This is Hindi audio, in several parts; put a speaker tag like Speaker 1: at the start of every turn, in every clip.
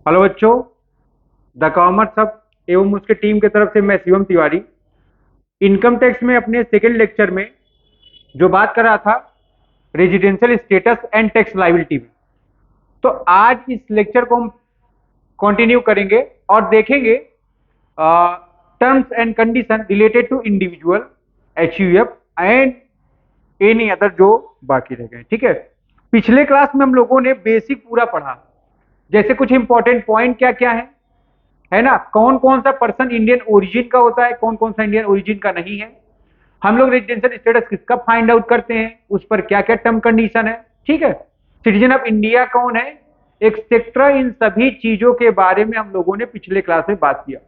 Speaker 1: हेलो बच्चों, द कॉमर्स हब एवं उसके टीम की तरफ से मैं शिवम तिवारी इनकम टैक्स में अपने सेकेंड लेक्चर में जो बात कर रहा था residential status and tax liability में। तो आज इस लेक्चर को हम कंटिन्यू करेंगे और देखेंगे terms and condition related to individual HUF and any other जो बाकी रह गए। ठीक है, पिछले क्लास में हम लोगों ने बेसिक पूरा पढ़ा, जैसे कुछ इंपॉर्टेंट पॉइंट क्या क्या है ना, कौन कौन सा पर्सन इंडियन ओरिजिन का होता है, कौन कौन सा इंडियन ओरिजिन का नहीं है, हम लोग रेजिडेंशियल स्टेटस किसका फाइंड आउट करते हैं, उस पर क्या क्या टर्म कंडीशन है। ठीक है, सिटीजन ऑफ इंडिया कौन है, एक्सेट्रा, इन सभी चीजों के बारे में हम लोगों ने पिछले क्लास में बात किया।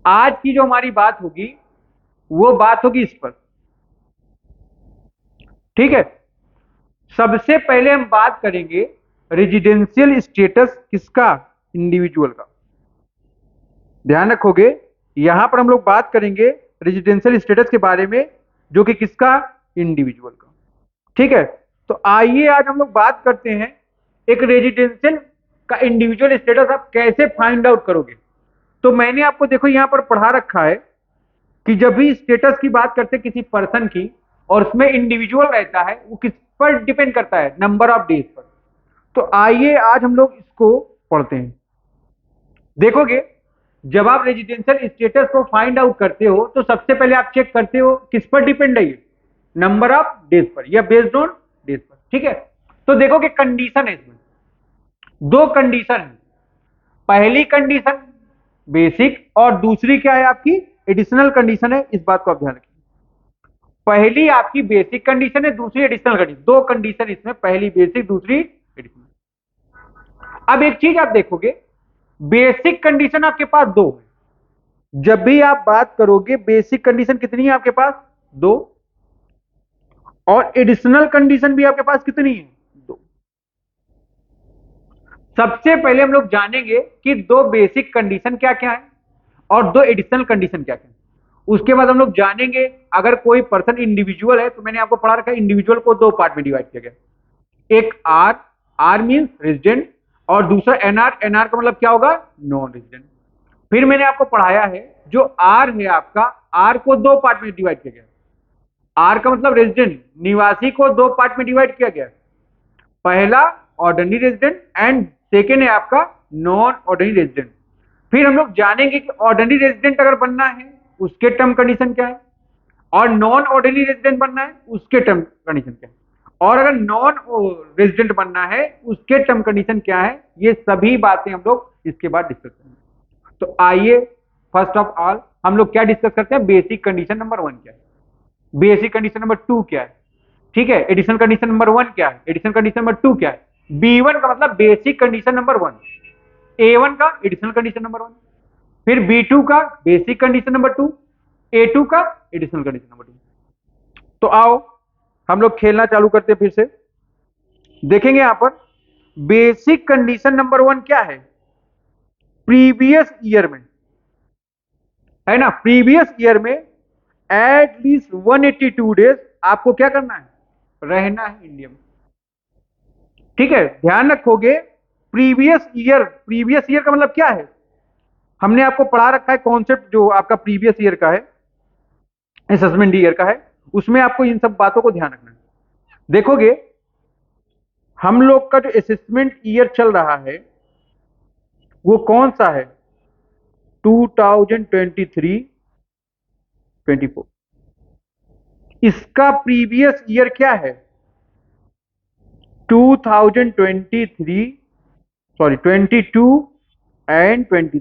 Speaker 1: आज की जो हमारी बात होगी वो बात होगी इस पर। ठीक है, सबसे पहले हम बात करेंगे रेजिडेंशियल स्टेटस किसका, इंडिविजुअल का। ध्यान रखोगे, यहां पर हम लोग बात करेंगे रेजिडेंशियल स्टेटस के बारे में, जो कि किसका, इंडिविजुअल का। ठीक है, तो आइए आज हम लोग बात करते हैं एक रेजिडेंशियल का इंडिविजुअल स्टेटस आप कैसे फाइंड आउट करोगे। तो मैंने आपको देखो यहां पर पढ़ा रखा है कि जब भी स्टेटस की बात करते हैं किसी पर्सन की और उसमें इंडिविजुअल रहता है, वो किस पर डिपेंड करता है, नंबर ऑफ डेज पर। तो आइए आज हम लोग इसको पढ़ते हैं। देखोगे, जब आप रेजिडेंशियल स्टेटस को फाइंड आउट करते हो तो सबसे पहले आप चेक करते हो किस पर डिपेंड है, ये नंबर ऑफ डेज पर या बेस्ड ऑन डेज पर। ठीक है, तो देखोगे कंडीशन है, इसमें दो कंडीशन है। पहली कंडीशन बेसिक और दूसरी क्या है, आपकी एडिशनल कंडीशन है। इस बात को आप ध्यान रखिए, पहली आपकी बेसिक कंडीशन है, दूसरी एडिशनल कंडीशन। दो कंडीशन इसमें, पहली बेसिक, दूसरी एडिशनल। अब एक चीज आप देखोगे, बेसिक कंडीशन आपके पास दो है। जब भी आप बात करोगे बेसिक कंडीशन कितनी है आपके पास, दो, और एडिशनल कंडीशन भी आपके पास कितनी है, दो। सबसे पहले हम लोग जानेंगे कि दो बेसिक कंडीशन क्या क्या है और दो एडिशनल कंडीशन क्या क्या है। उसके बाद हम लोग जानेंगे अगर कोई पर्सन इंडिविजुअल है, तो मैंने आपको पढ़ा रखा है इंडिविजुअल को दो पार्ट में डिवाइड किया गया, एक आर, आर मींस रेजिडेंट, और दूसरा एनआर, एनआर का मतलब क्या होगा, नॉन रेजिडेंट। फिर मैंने आपको पढ़ाया है जो आर है आपका, आर को दो पार्ट में डिवाइड किया गया। आर का मतलब रेजिडेंट, निवासी को दो पार्ट में डिवाइड किया गया। पहला ऑर्डिनरी रेजिडेंट एंड सेकेंड है आपका नॉन ऑर्डिनरी रेजिडेंट। फिर हम लोग जानेंगे कि ऑर्डिनरी रेजिडेंट अगर बनना है उसके टर्म कंडीशन क्या है, और नॉन ऑर्डिनरी रेजिडेंट बनना है उसके टर्म कंडीशन क्या है, और अगर नॉन रेजिडेंट बनना है उसके टर्म कंडीशन क्या है। ये सभी बातें हम लोग इसके बाद डिस्कस करेंगे। तो आइए, फर्स्ट ऑफ ऑल हम लोग क्या डिस्कस करते हैं, बेसिक कंडीशन नंबर वन क्या है, बेसिक कंडीशन नंबर टू क्या है। ठीक है, एडिशनल कंडीशन नंबर वन क्या है, एडिशनल कंडीशन नंबर टू क्या है। B1 का मतलब basic condition number one, A1 का एडिशनल कंडीशन नंबर वन, फिर B2 का basic condition number two, A2 का एडिशनल कंडीशन नंबर टू। तो आओ हम लोग खेलना चालू करते हैं फिर से। देखेंगे यहां पर बेसिक कंडीशन नंबर वन क्या है, प्रीवियस ईयर में, है ना, प्रीवियस ईयर में एट लीस्ट 182 डेज आपको क्या करना है, रहना है इंडिया में। ठीक है, ध्यान रखोगे, प्रीवियस ईयर, प्रीवियस ईयर का मतलब क्या है, हमने आपको पढ़ा रखा है कॉन्सेप्ट जो आपका प्रीवियस ईयर का है, असेसमेंट ईयर का है, उसमें आपको इन सब बातों को ध्यान रखना है। देखोगे हम लोग का जो असेसमेंट ईयर चल रहा है वो कौन सा है, 2023 24। इसका प्रीवियस ईयर क्या है, 2023, सॉरी 22 एंड 23।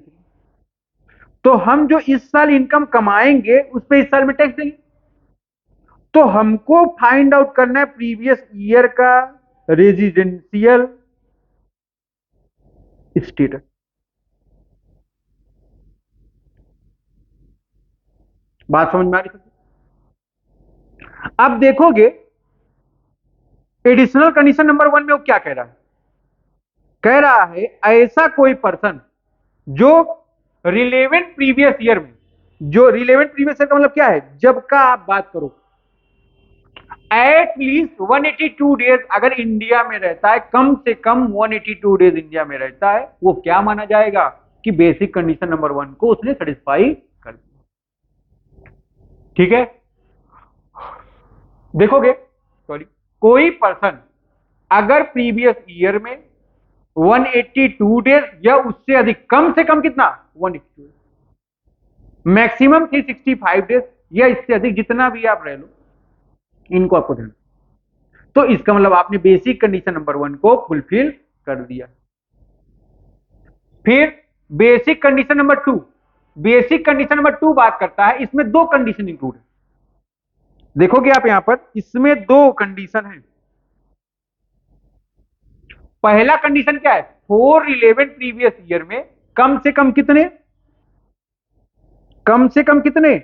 Speaker 1: तो हम जो इस साल इनकम कमाएंगे उस पर इस साल में टैक्स देंगे। तो हमको फाइंड आउट करना है प्रीवियस ईयर का रेजिडेंशियल स्टेटस। बात समझ में आ रही है? अब देखोगे एडिशनल कंडीशन नंबर वन में वो क्या कह रहा है, कह रहा है ऐसा कोई पर्सन जो रिलेवेंट प्रीवियस ईयर में, जो रिलेवेंट प्रीवियस ईयर का मतलब क्या है, जब का आप बात करो, एट लीस्ट 182 डेज अगर इंडिया में रहता है, कम से कम 182 डेज इंडिया में रहता है, वो क्या माना जाएगा कि बेसिक कंडीशन नंबर 1 को उसने सेटिस्फाई कर दिया। ठीक है, देखोगे, सॉरी, कोई पर्सन अगर प्रीवियस ईयर में 182 डेज या उससे अधिक, कम से कम कितना 182, मैक्सिमम 365 डेज या इससे अधिक, जितना भी आप रह लो, इनको आपको ध्यान, तो इसका मतलब आपने बेसिक कंडीशन नंबर 1 को फुलफिल कर दिया। फिर basic condition number 2, basic condition number 2 बात करता है, इसमें दो कंडीशन इंक्लूड है। देखोगे आप यहां पर, इसमें दो कंडीशन है। पहला कंडीशन क्या है, 4 प्रीवियस ईयर में कम से कम कितने, कम से कम कितने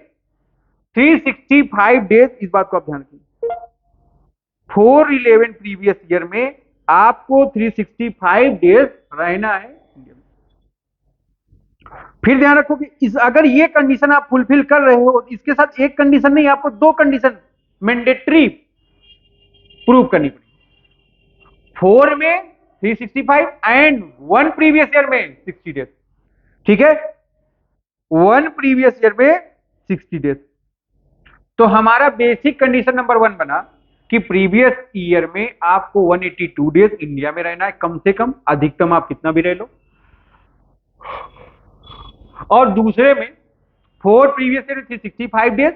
Speaker 1: 365 डेज, इस बात को आप ध्यान रखिए। 4 प्रीवियस ईयर में आपको 365 डेज रहना है। फिर ध्यान रखो कि इस अगर ये कंडीशन आप फुलफिल कर रहे हो, इसके साथ एक कंडीशन नहीं, आपको दो कंडीशन मैंडेटरी प्रूव करनी पड़ेगी। 4 में 365 एंड 1 प्रीवियस ईयर में 60 डेज। ठीक है, 1 प्रीवियस ईयर में 60 डेज। तो हमारा बेसिक कंडीशन नंबर 1 बना कि प्रीवियस ईयर में आपको 182 डेज इंडिया में रहना है, कम से कम, अधिकतम आप कितना भी रह लो। और दूसरे में 4 प्रीवियस ईयर में 365 डेज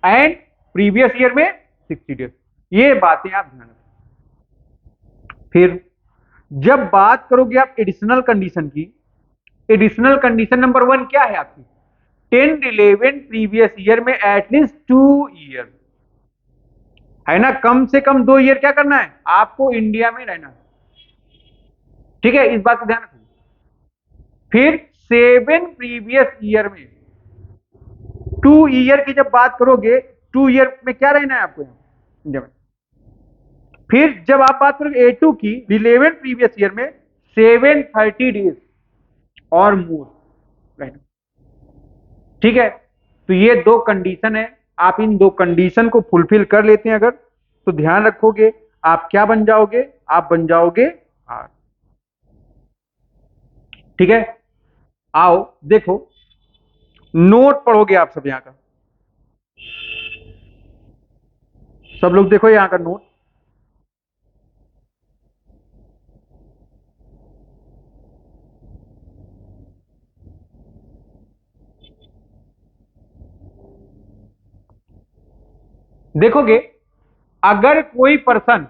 Speaker 1: एंड प्रीवियस ईयर में 60 डेज। ये बातें आप ध्यान रखें। फिर जब बात करोगे आप एडिशनल कंडीशन की, एडिशनल कंडीशन नंबर 1 क्या है आपकी, 10 रिलेवेंट प्रीवियस ईयर में एटलीस्ट 2 ईयर, है ना, कम से कम 2 ईयर क्या करना है आपको इंडिया में रहना है। ठीक है, इस बात को ध्यान रखिए। फिर 7 प्रीवियस ईयर में 2 ईयर की जब बात करोगे, 2 ईयर में क्या रहना है आपको इंडिया में। फिर जब आप बात करोगे A2 की, 11 प्रीवियस ईयर में 730 डेज और मोर रहना। ठीक है, तो ये दो कंडीशन है, आप इन दो कंडीशन को फुलफिल कर लेते हैं अगर, तो ध्यान रखोगे आप क्या बन जाओगे, आप बन जाओगे आर। ठीक है, आओ देखो, नोट पढ़ोगे आप सब यहां का, सब लोग देखो यहां का नोट। देखोगे अगर कोई पर्सन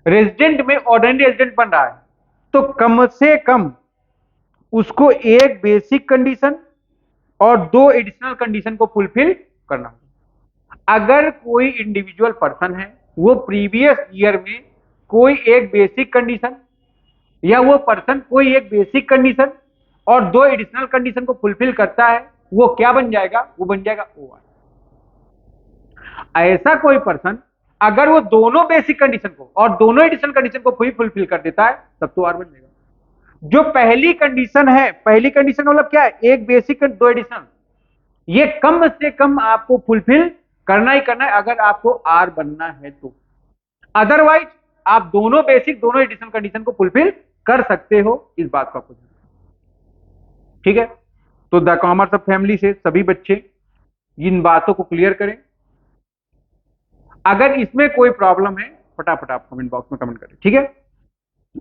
Speaker 1: रेजिडेंट में ऑर्डिनरी रेजिडेंट बन रहा है, तो कम से कम उसको एक बेसिक कंडीशन और 2 एडिशनल कंडीशन को फुलफिल करना होगा। अगर कोई इंडिविजुअल पर्सन है, वो प्रीवियस ईयर में कोई एक बेसिक कंडीशन या वो पर्सन कोई एक बेसिक कंडीशन और 2 एडिशनल कंडीशन को फुलफिल करता है, वो क्या बन जाएगा, वो बन जाएगा ओआर। ऐसा कोई पर्सन अगर वो दोनों बेसिक कंडीशन को और दोनों एडिशनल कंडीशन को फुलफिल कर देता है, तब तो आर बन जाएगा। जो पहली कंडीशन है, पहली कंडीशन का मतलब क्या है, एक बेसिक 2 एडिशनल, ये कम से कम आपको फुलफिल करना ही करना है अगर आपको आर बनना है तो। अदरवाइज आप दोनों बेसिक दोनों एडिशनल कंडीशन को फुलफिल कर सकते हो, इस बात को आपको। ठीक है, तो द कॉमर्स ऑफ फैमिली से सभी बच्चे इन बातों को क्लियर करें। अगर इसमें कोई प्रॉब्लम है फटाफट आप कमेंट बॉक्स में कमेंट करें। ठीक है,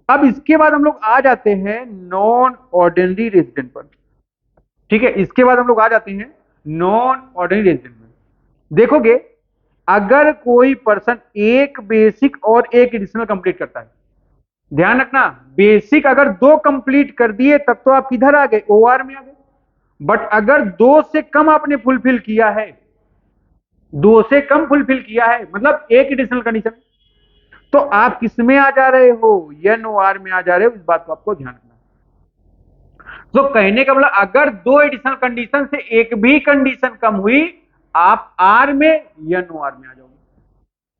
Speaker 1: अब इसके बाद हम लोग आ जाते हैं नॉन ऑर्डिनरी रेजिडेंट पर। ठीक है, इसके बाद हम लोग आ जाते हैं नॉन ऑर्डिनरी रेजिडेंट में। देखोगे अगर कोई पर्सन एक बेसिक और एक एडिशनल कंप्लीट करता है, ध्यान रखना, बेसिक अगर 2 कंप्लीट कर दिए तब तो आप किधर आ गए, ओआर में आ गए। बट अगर 2 से कम आपने फुलफिल किया है, 2 से कम फुलफिल किया है, मतलब एक एडिशनल कंडीशन, तो आप किस में आ जा रहे हो, एनओआर में आ जा रहे हो। इस बात को आपको ध्यान रखना। तो कहने का मतलब अगर 2 एडिशनल कंडीशन से एक भी कंडीशन कम हुई, आप आर में एनओआर में आ जाओगे।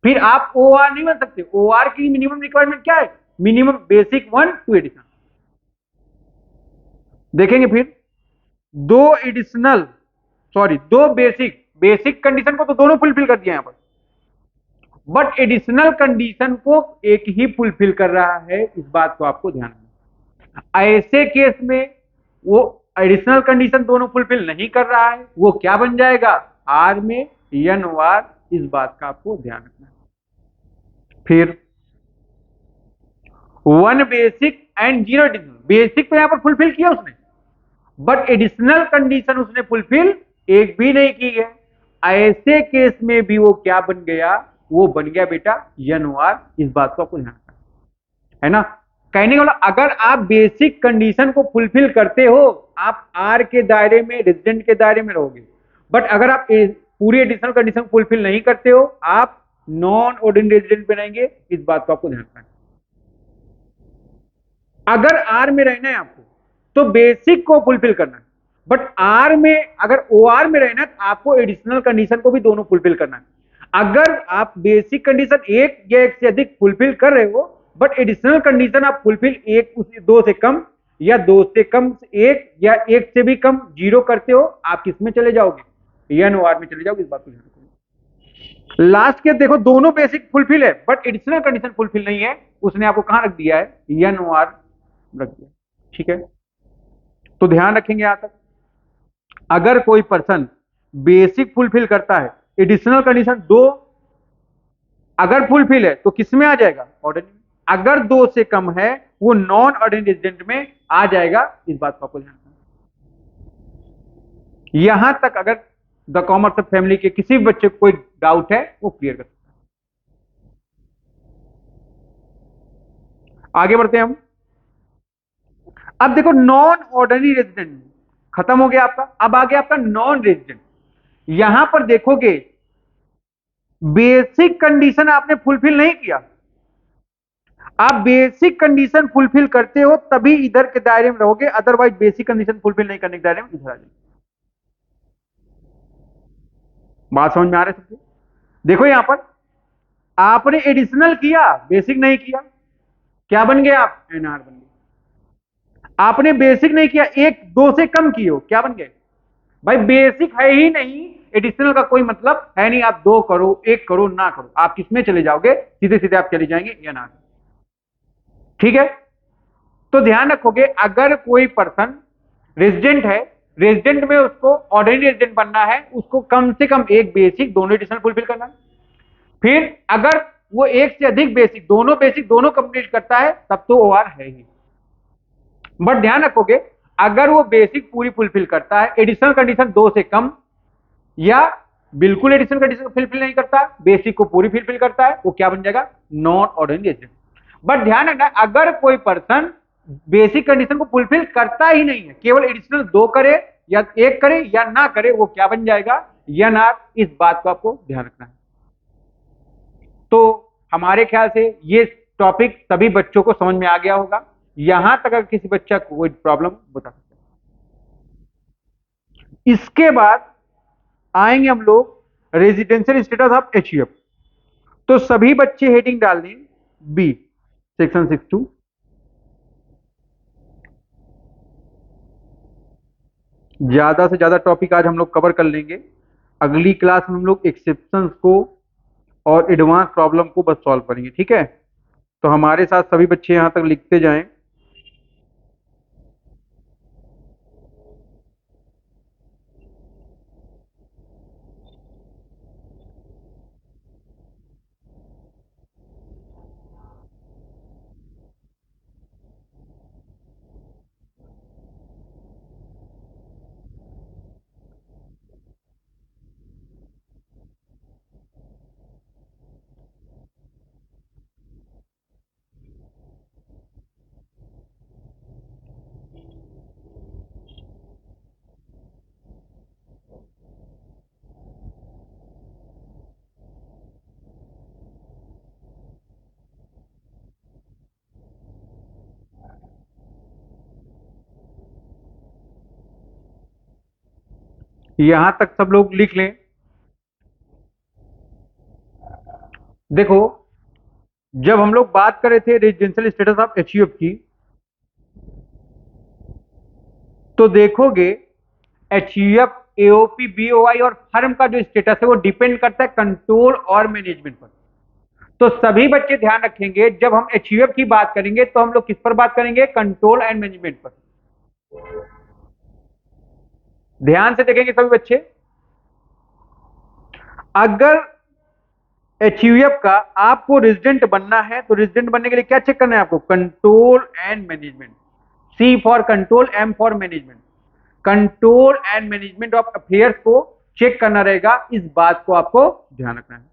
Speaker 1: फिर आप ओआर नहीं बन सकते। ओआर की मिनिमम रिक्वायरमेंट क्या है, मिनिमम बेसिक 1 2 एडिशनल। देखेंगे फिर 2 additional, sorry 2 basic, basic condition को तो दोनों फुलफिल कर दिया यहां पर, बट एडिशनल कंडीशन को एक ही फुलफिल कर रहा है, इस बात को आपको ध्यान रखना। ऐसे केस में वो एडिशनल कंडीशन दोनों फुलफिल नहीं कर रहा है, वो क्या बन जाएगा, आर में एन ओ आर, इस बात का आपको ध्यान रखना है। फिर one basic and zero additional, basic तो यहां पर फुलफिल किया उसने, बट एडिशनल कंडीशन उसने फुलफिल एक भी नहीं की है। ऐसे केस में भी वो क्या बन गया, वो बन गया बेटा एन ओ आर, इस बात को आपको ध्यान रखना है ना। कहने का मतलब अगर आप बेसिक कंडीशन को फुलफिल करते हो, आप आर के दायरे में, रेजिडेंट के दायरे में रहोगे। बट अगर आप पूरी एडिशनल कंडीशन को फुलफिल नहीं करते हो, आप नॉन ऑर्डिनरी रेजिडेंट बनाएंगे, इस बात को आपको ध्यान रखना है। अगर आर में रहना है आपको तो बेसिक को फुलफिल करना है, बट आर में अगर ओ आर में रहना है तो आपको एडिशनल कंडीशन को भी दोनों फुलफिल करना है। अगर आप बेसिक कंडीशन एक या एक से अधिक फुलफिल कर रहे हो, बट एडिशनल कंडीशन आप फुलफिल एक दो से कम या दो से कम, एक या एक से भी कम जीरो करते हो, आप किसमें चले जाओगे, एन ओ आर में चले जाओगे, इस बात को ध्यान रखो। लास्ट के देखो दोनों बेसिक फुलफिल है बट एडिशनल कंडीशन फुलफिल नहीं है, उसने आपको कहां रख दिया है, एन ओ आर रख दिया। ठीक है, तो ध्यान रखेंगे यहां तक। अगर कोई पर्सन बेसिक फुलफिल करता है, एडिशनल कंडीशन दो अगर फुलफिल है तो किस में आ जाएगा, ऑर्डिनरी। अगर दो से कम है वो नॉन ऑर्डिनरी रेजिडेंट में आ जाएगा, इस बात को आपको ध्यान रखना। यहां तक अगर द कॉमर्स फैमिली के किसी भी बच्चे को कोई डाउट है वो क्लियर कर सकते हैं। आगे बढ़ते हैं हम। अब देखो नॉन ऑर्डिनरी रेजिडेंट खत्म हो गया आपका, अब आ गया आपका नॉन रेजिडेंट। यहां पर देखोगे बेसिक कंडीशन आपने फुलफिल नहीं किया, आप बेसिक कंडीशन फुलफिल करते हो तभी इधर के दायरे में रहोगे, अदरवाइज बेसिक कंडीशन फुलफिल नहीं करने के दायरे में इधर आ जाएंगे। बात समझ में आ रही है सबको। देखो यहां पर आपने एडिशनल किया, बेसिक नहीं किया, क्या बन गए आप, एनआर बन गए। आपने बेसिक नहीं किया, एक दो से कम किए हो, क्या बन गए, भाई बेसिक है ही नहीं, एडिशनल का कोई मतलब है नहीं, आप दो करो एक करो ना करो, आप किसमें चले जाओगे, सीधे सीधे आप चले जाएंगे एनआर। ठीक है, तो ध्यान रखोगे अगर कोई पर्सन रेजिडेंट है, रेजिडेंट में उसको ऑर्डिनरी रेजिडेंट बनना है, उसको कम से कम एक बेसिक दोनों एडिशनल फुलफिल करना है। फिर अगर वो एक से अधिक बेसिक दोनों कंप्लीट करता है तब तो ओआर है ही। बट ध्यान रखोगे अगर वो बेसिक पूरी फुलफिल करता है, एडिशनल कंडीशन दो से कम या बिल्कुल एडिशनल कंडीशन फुलफिल नहीं करता, बेसिक को पूरी फुलफिल करता है, वो क्या बन जाएगा, नॉन ऑर्डिनरी रेजिडेंट। बट ध्यान रखना अगर कोई पर्सन बेसिक कंडीशन को फुलफिल करता ही नहीं है, केवल एडिशनल दो करे या एक करे या ना करे, वो क्या बन जाएगा, एनआर, इस बात को आपको ध्यान रखना है। तो हमारे ख्याल से ये टॉपिक सभी बच्चों को समझ में आ गया होगा। यहां तक अगर किसी बच्चा को कोई प्रॉब्लम बता सकते हैं। इसके बाद आएंगे हम लोग रेजिडेंशियल स्टेटस ऑफ एचयूएफ। तो सभी बच्चे हेडिंग डाल दें बी, सेक्शन 62। ज्यादा से ज्यादा टॉपिक आज हम लोग कवर कर लेंगे, अगली क्लास में हम लोग एक्सेप्शंस को और एडवांस प्रॉब्लम को बस सॉल्व करेंगे। ठीक है, तो हमारे साथ सभी बच्चे यहां तक लिखते जाएं। यहां तक सब लोग लिख लें। देखो जब हम लोग बात कर रहे थे रेजिडेंशियल स्टेटस ऑफ एचयूएफ की, तो देखोगे एचयूएफ, एओपी, बीओआई और फर्म का जो स्टेटस है वो डिपेंड करता है कंट्रोल और मैनेजमेंट पर। तो सभी बच्चे ध्यान रखेंगे, जब हम एचयूएफ की बात करेंगे तो हम लोग किस पर बात करेंगे? कंट्रोल एंड मैनेजमेंट पर। ध्यान से देखेंगे सभी बच्चे, अगर एचयूएफ का आपको रेजिडेंट बनना है तो रेजिडेंट बनने के लिए क्या चेक करना है आपको? Control and management. C for control, M for management. Control and management of affairs को चेक करना रहेगा, इस बात को आपको ध्यान रखना है।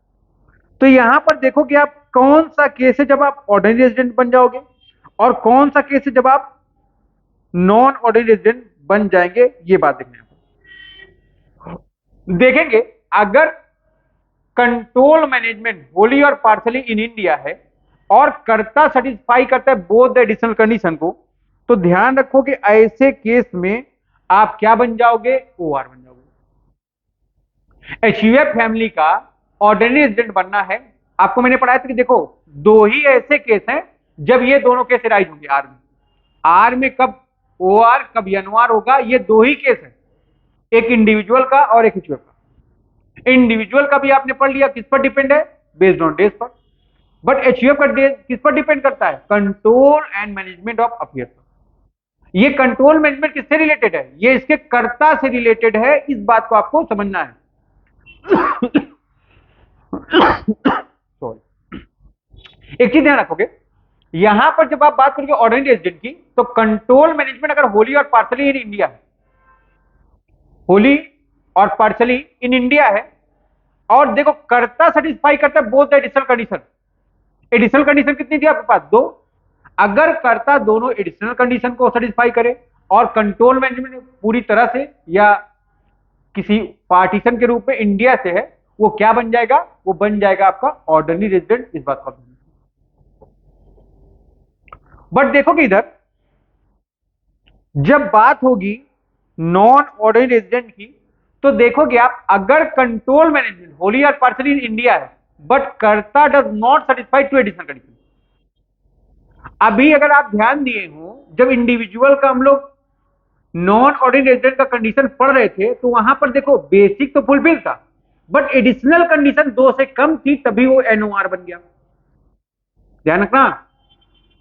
Speaker 1: तो यहां पर देखो कि आप कौन सा केस है जब आप ऑर्डिनरी रेजिडेंट बन जाओगे और कौन सा केस है जब आप नॉन ऑर्डिनरी रेजिडेंट बन जाएंगे, ये बात देखना है। देखेंगे अगर कंट्रोल मैनेजमेंट होली और पार्सली इन इंडिया है और कर्ता सेटिस्फाई करता है बोथ द एडिशनल कंडीशन को, तो ध्यान रखो कि ऐसे केस में आप क्या बन जाओगे? ओआर बन जाओगे। एचयूएफ फैमिली का ऑर्डिनरी रेजिडेंट बनना है, आपको मैंने पढ़ाया था कि देखो दो ही ऐसे केस हैं जब ये दोनों केस राइज होंगे आर में। आर में कब ओआर कब एनओआर होगा, ये दो ही केस है, एक इंडिविजुअल का और एक एचयूएफ का। इंडिविजुअल का भी आपने पढ़ लिया, किस पर डिपेंड है? बेस्ड ऑन डेज पर। बट एचयूएफ का डेज किस पर डिपेंड करता है? Control and management of affairs. ये कंट्रोल मैनेजमेंट किससे रिलेटेड है? ये इसके कर्ता से रिलेटेड है, इस बात को आपको समझना है। सॉरी, एक चीज ध्यान रखोगे, यहां पर जब आप बात करोगे ऑर्डिनरी रेजिडेंट की, तो कंट्रोल मैनेजमेंट अगर होली और पार्सली इन इंडिया है, होली और पार्सली इन इंडिया है, और देखो कर्ता सेटिस्फाई करता है both the additional condition. Additional condition कितनी थी आपके पास? दो। अगर कर्ता दोनों एडिशनल कंडीशन को सेटिस्फाई करे और कंट्रोल मैनेजमेंट पूरी तरह से या किसी पार्टीशन के रूप में इंडिया से है, वो क्या बन जाएगा? वो बन जाएगा आपका ऑर्डिनरी रेजिडेंट, इस बात का। बट देखो कि इधर जब बात होगी नॉन ऑर्डिनरी रेजिडेंट की, तो देखोगे आप अगर कंट्रोल मैनेजमेंट होली और पार्सली इन इंडिया है बट कर्ता does not satisfy two additional condition. अभी अगर आप ध्यान दिए हो, जब इंडिविजुअल का हम लोग नॉन ऑर्डिनरी रेजिडेंट का कंडीशन पढ़ रहे थे, तो वहां पर देखो बेसिक तो फुलफिल था, बट एडिशनल कंडीशन दो से कम थी, तभी वो एनओआर बन गया। ध्यान रखना,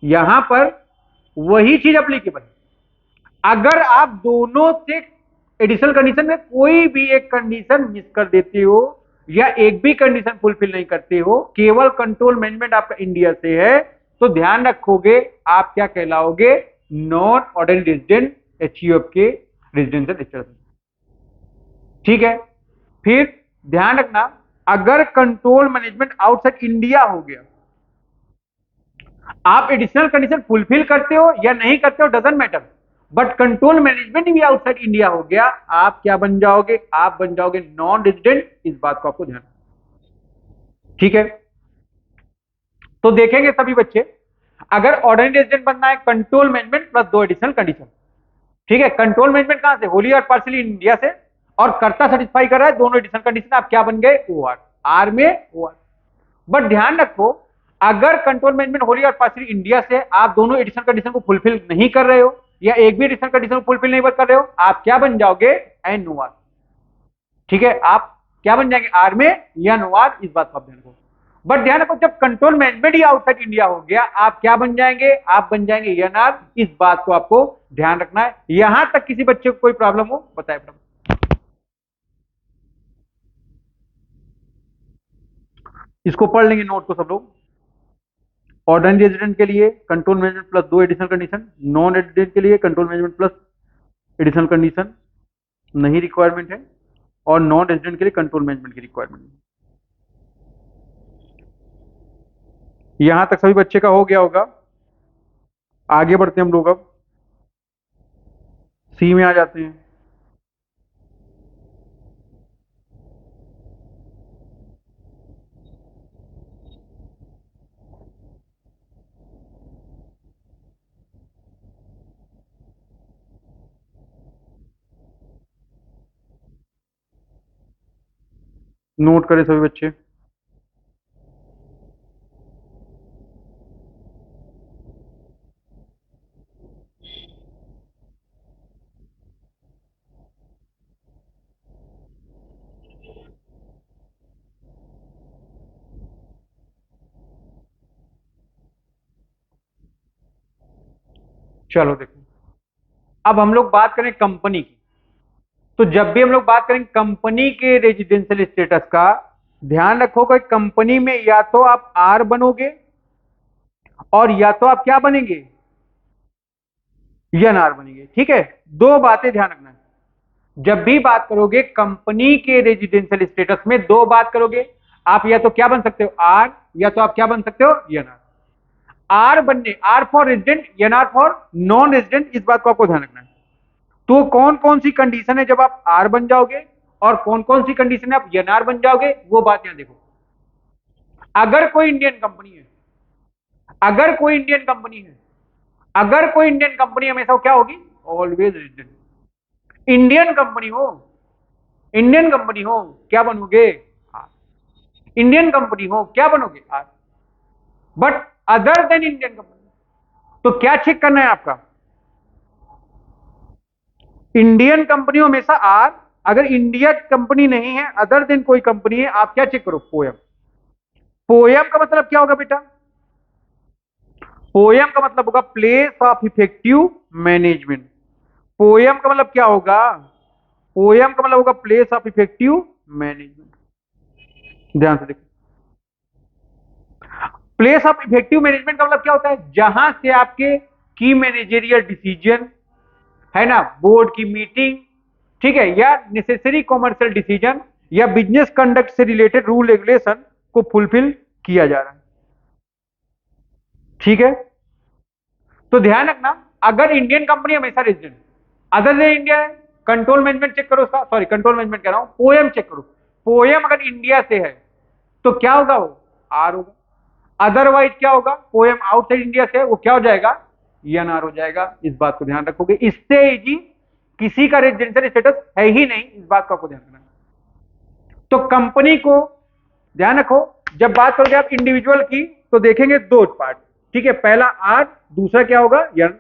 Speaker 1: यहां पर वही चीज अप्लीकेबल है। अगर आप दोनों से एडिशनल कंडीशन में कोई भी एक कंडीशन मिस कर देते हो या एक भी कंडीशन फुलफिल नहीं करते हो, केवल कंट्रोल मैनेजमेंट आपका इंडिया से है, तो ध्यान रखोगे आप क्या कहलाओगे? नॉन ऑर्डिनरी रेजिडेंट एचयूएफ के रेजिडेंशियल स्टेटस। ठीक है, फिर ध्यान रखना, अगर कंट्रोल मैनेजमेंट आउटसाइड इंडिया हो गया, आप एडिशनल कंडीशन फुलफिल करते हो या नहीं करते हो doesn't matter, but control management भी आउटसाइड इंडिया हो गया, आप क्या बन जाओगे? आप बन जाओगे नॉन रेजिडेंट, इस बात को आपको ध्यान। ठीक है, तो देखेंगे सभी बच्चे, अगर ऑर्डिनरी रेजिडेंट बनना है कंट्रोल मैनेजमेंट प्लस दो एडिशनल कंडीशन। ठीक है, कंट्रोल मैनेजमेंट कहां से? होली और पार्सली इंडिया से, और कर्ता सेटिस्फाई कर रहा है दोनों एडिशनल कंडीशन, आप क्या बन गए? ओआर। आर में ओआर। बट ध्यान रखो, अगर कंट्रोल मैनेजमेंट होली और पार्सली इंडिया से आप दोनों एडिशनल कंडीशन को फुलफिल नहीं कर रहे हो या एक भी एडिशनल कंडीशन को फुलफिल नहीं कर रहे हो, आप क्या बन जाओगे? N O R. ठीक है, आप क्या बन जाएंगे? आर में या नो आर, इस बात का ध्यान रखो। बट ध्यान रखो, जब कंट्रोल मैनेजमेंट ही आउटसाइड इंडिया हो गया, आप क्या बन जाएंगे? आप बन जाएंगे एनआर, इस बात को आपको ध्यान रखना है। यहां तक किसी बच्चे को कोई प्रॉब्लम हो बताए। इसको पढ़ लेंगे नोट को सब लोग। ऑर्डिनरी रेजिडेंट के लिए कंट्रोल मैनेजमेंट प्लस दो एडिशनल कंडीशन, नॉन रेजिडेंट के लिए control management plus additional condition नहीं रिक्वायरमेंट है, और नॉन रेजिडेंट के लिए कंट्रोल मैनेजमेंट की रिक्वायरमेंट है। यहां तक सभी बच्चे का हो गया होगा। आगे बढ़ते हैं हम लोग, अब सी में आ जाते हैं। नोट करें सभी बच्चे। चलो देखो, अब हम लोग बात करें कंपनी की। तो जब भी हम लोग बात करें कंपनी के रेजिडेंशियल स्टेटस का, ध्यान रखो कि कंपनी में या तो आप आर बनोगे और या तो आप क्या बनेंगे, एनआर बनेंगे। ठीक है, दो बातें ध्यान रखना है। जब भी बात करोगे कंपनी के रेजिडेंशियल स्टेटस में, दो बात करोगे, आप या तो क्या बन सकते हो, आर, या तो आप क्या बन सकते हो, एनआर। आर बनने, R for resident, NR for non resident, इस बात को आपको ध्यान रखना है। तो कौन कौन सी कंडीशन है जब आप आर बन जाओगे और कौन कौन सी कंडीशन है आप एनआर बन जाओगे, वो बात यहां देखो। अगर कोई इंडियन कंपनी है, अगर कोई इंडियन कंपनी है, अगर कोई इंडियन कंपनी हमेशा क्या होगी, ऑलवेज रेजिडेंट। इंडियन कंपनी हो, इंडियन कंपनी हो, क्या बनोगे, आर। इंडियन कंपनी हो क्या बनोगे, R. But other than Indian company, तो क्या चेक करना है आपका, इंडियन कंपनी हमेशा आर। अगर इंडिया कंपनी नहीं है, अदर देन कोई कंपनी है, आप क्या चेक करो, पोयम। पोयम का मतलब क्या होगा बेटा, पोयम का मतलब होगा place of effective management. Poem का मतलब क्या होगा, पोयम का मतलब होगा प्लेस ऑफ इफेक्टिव मैनेजमेंट। ध्यान से देखो, प्लेस ऑफ इफेक्टिव मैनेजमेंट का मतलब क्या होता है, जहां से आपके की मैनेजरियल डिसीजन है ना, बोर्ड की मीटिंग, ठीक है, या नेसेसरी कॉमर्शियल डिसीजन या बिजनेस कंडक्ट से रिलेटेड रूल रेगुलेशन को फुलफिल किया जा रहा है। ठीक है, तो ध्यान रखना, अगर इंडियन कंपनी हमेशा रेजिडेंट, अदर देन इंडिया है, कंट्रोल मैनेजमेंट चेक करो उसका, सॉरी कंट्रोल मैनेजमेंट कह रहा हूं, पोएम चेक करो। पोएम अगर इंडिया से है तो क्या होगा, वो आर होगा। अदरवाइज क्या होगा, पोएम आउटसाइड इंडिया से है, वो क्या हो जाएगा, एनआर हो जाएगा। इस बात को ध्यान रखोगे, इससे इजी किसी का रेजिडेंशियल स्टेटस है ही नहीं, इस बात का आपको ध्यान रखना। तो कंपनी को ध्यान रखो, जब बात करोगे आप इंडिविजुअल की तो देखेंगे दो पार्ट। ठीक है, पहला आर, दूसरा क्या होगा, एन।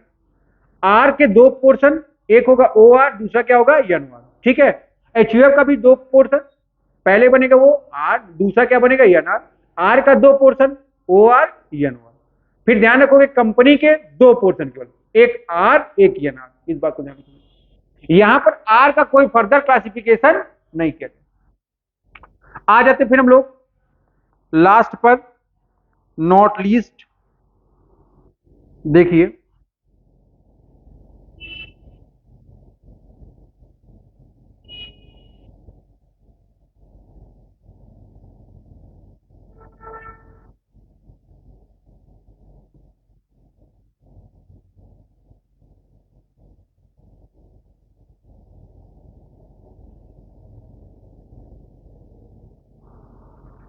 Speaker 1: आर के दो पोर्शन, एक होगा ओ आर, दूसरा क्या होगा, एन आर। ठीक है, एचयूएफ का भी दो पोर्शन, पहले बनेगा वो आर, दूसरा क्या बनेगा, एन आर। आर का दो portion, O R, N R. फिर ध्यान रखोगे कंपनी के दो पोर्शन केवल, एक आर एक एन आर, इस बात को ध्यान रखोगे। यहां पर आर का कोई फर्दर क्लासिफिकेशन नहीं किया। आ जाते फिर हम लोग लास्ट पर, नॉट लीस्ट, देखिए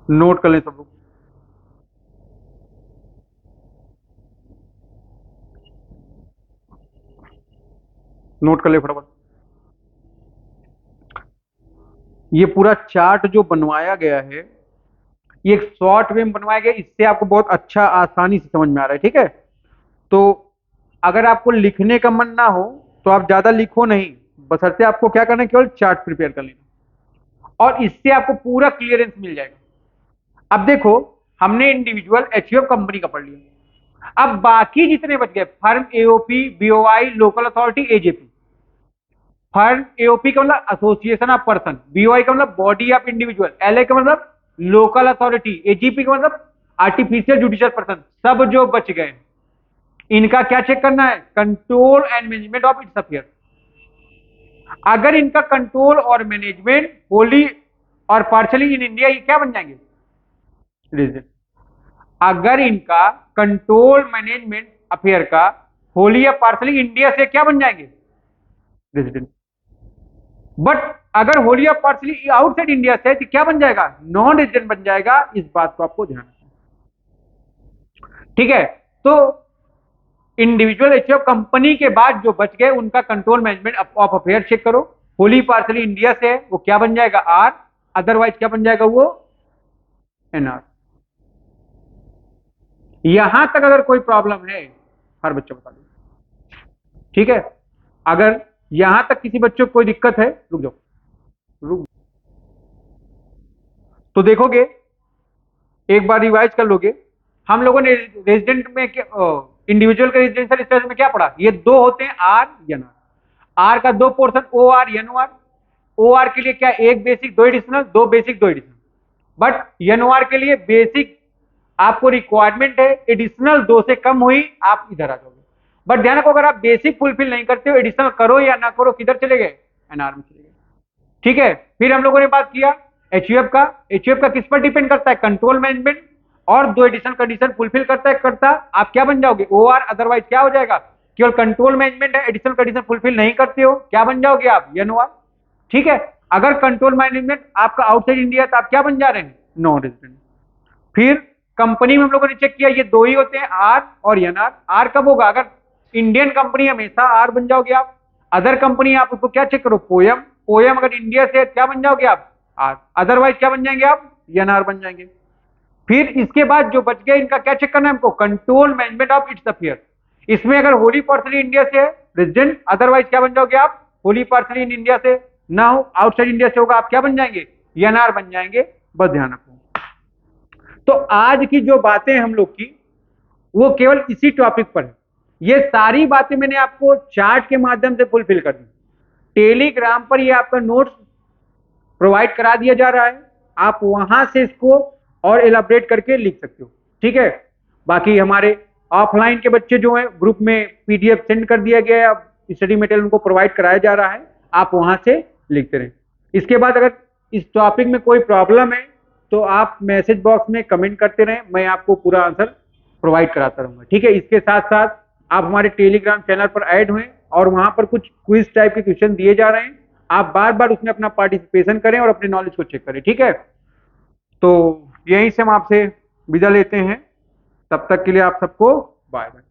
Speaker 1: नोट कर लें सब लोग। नोट कर ले फटाफट। ये पूरा चार्ट जो बनवाया गया है, ये एक शॉर्ट वे में बनवाया गया, इससे आपको बहुत अच्छा आसानी से समझ में आ रहा है। ठीक है, तो अगर आपको लिखने का मन ना हो तो आप ज्यादा लिखो नहीं, बशर्ते आपको क्या करना है, केवल चार्ट प्रिपेयर कर लेना, और इससे आपको पूरा क्लियरेंस मिल जाएगा। अब देखो, हमने इंडिविजुअल एचयूएफ कंपनी का पढ़ लिया, अब बाकी जितने बच गए, firm, AOP, BOI, local authority, AJP. Firm, AOP का मतलब एसोसिएशन ऑफ पर्सन, बीओआई का मतलब बॉडी ऑफ इंडिविजुअल, एलए का मतलब लोकल अथॉरिटी, एजीपी का मतलब आर्टिफिशियल जुडिशियल पर्सन, सब जो बच गए इनका क्या चेक करना है, control and management of its affair. अगर इनका कंट्रोल और मैनेजमेंट होली और पार्शली इन इंडिया, ये क्या बन जाएंगे, रेजिडेंट। अगर इनका कंट्रोल मैनेजमेंट अफेयर का होली या पार्शली इंडिया से क्या बन जाएंगे, रेजिडेंट। बट अगर होली या पार्शली आउटसाइड इंडिया से तो क्या बन जाएगा, नॉन रेजिडेंट बन जाएगा। इस बात को आपको ध्यान रखना। ठीक है, तो इंडिविजुअल एचयूएफ कंपनी के बाद जो बच गए उनका control management of affair check करो। होली पार्शली इंडिया से है, वो क्या बन जाएगा, आर। अदरवाइज क्या बन जाएगा, वो एनआर। यहां तक अगर कोई प्रॉब्लम है, हर बच्चा बता दो। ठीक है, अगर यहां तक किसी बच्चों को कोई दिक्कत है, रुक जाओ, रुक, तो देखोगे, एक बार रिवाइज कर लोगे। हम लोगों ने रेजिडेंट में इंडिविजुअल का रेजिडेंशियल स्ट्रेस में क्या पढ़ा, ये दो होते हैं आर एन आर। आर का दो portion O R N O R. O R के लिए क्या, एक बेसिक दो एडिशनल, दो बेसिक दो additional. But N O R के लिए बेसिक आपको रिक्वायरमेंट है, एडिशनल दो से कम हुई आप इधर आ जाओगे। बट ध्यान रखो, अगर आप बेसिक फुलफिल नहीं करते हो, एडिशनल करो या ना करो, किधर चले गए, एनआर में चले गए। ठीक है, फिर हम लोगों ने बात किया एचयूएफ का। एचयूएफ का किस पर डिपेंड करता है, कंट्रोल मैनेजमेंट और दो एडिशनल कंडीशन फुलफिल करता है, करता आप क्या बन जाओगे, ओ आर। अदरवाइज क्या हो जाएगा, केवल कंट्रोल मैनेजमेंट है, एडिशनल कंडीशन फुलफिल नहीं करते हो, क्या बन जाओगे आप, एनओ आर। ठीक है, अगर कंट्रोल मैनेजमेंट आपका आउटसाइड इंडिया तो आप क्या बन जा रहे हैं, नॉन रेजिडेंट। फिर कंपनी में हम लोगों ने चेक किया, ये दो ही होते हैं आर और एनआर। आर कब होगा, अगर इंडियन कंपनी हमेशा आर बन जाओगे आप। अदर कंपनी आप उसको क्या चेक करो, पोयम। पोयम अगर इंडिया से क्या बन जाओगे आप, आर। अदरवाइज क्या बन जाएंगे आप, एनआर बन जाएंगे। फिर इसके बाद जो बच गया इनका क्या चेक करना है हमको, control management of its affair. इसमें अगर होली पार्सली इंडिया से है रेजिडेंट, अदरवाइज क्या बन जाओगे आप, होली पार्सली इन इंडिया से ना हो, आउटसाइड इंडिया से होगा, आप क्या बन जाएंगे, एनआर बन जाएंगे। बस ध्यान रखो। तो आज की जो बातें हम लोग की वो केवल इसी टॉपिक पर है। ये सारी बातें मैंने आपको चार्ट के माध्यम से फुलफिल कर दी। टेलीग्राम पर ये आपका नोट्स प्रोवाइड करा दिया जा रहा है, आप वहां से इसको और एलाबरेट करके लिख सकते हो। ठीक है, बाकी हमारे ऑफलाइन के बच्चे जो हैं ग्रुप में पीडीएफ सेंड कर दिया गया है, स्टडी मटेरियल उनको प्रोवाइड कराया जा रहा है, आप वहां से लिखते रहें। इसके बाद अगर इस टॉपिक में कोई प्रॉब्लम है तो आप मैसेज बॉक्स में कमेंट करते रहें, मैं आपको पूरा आंसर प्रोवाइड कराता रहूंगा। ठीक है, इसके साथ साथ आप हमारे टेलीग्राम चैनल पर ऐड हुए और वहां पर कुछ क्विज टाइप के क्वेश्चन दिए जा रहे हैं, आप बार बार उसमें अपना पार्टिसिपेशन करें और अपने नॉलेज को चेक करें। ठीक है, तो यहीं से हम आपसे विदा लेते हैं, तब तक के लिए आप सबको बाय बाय।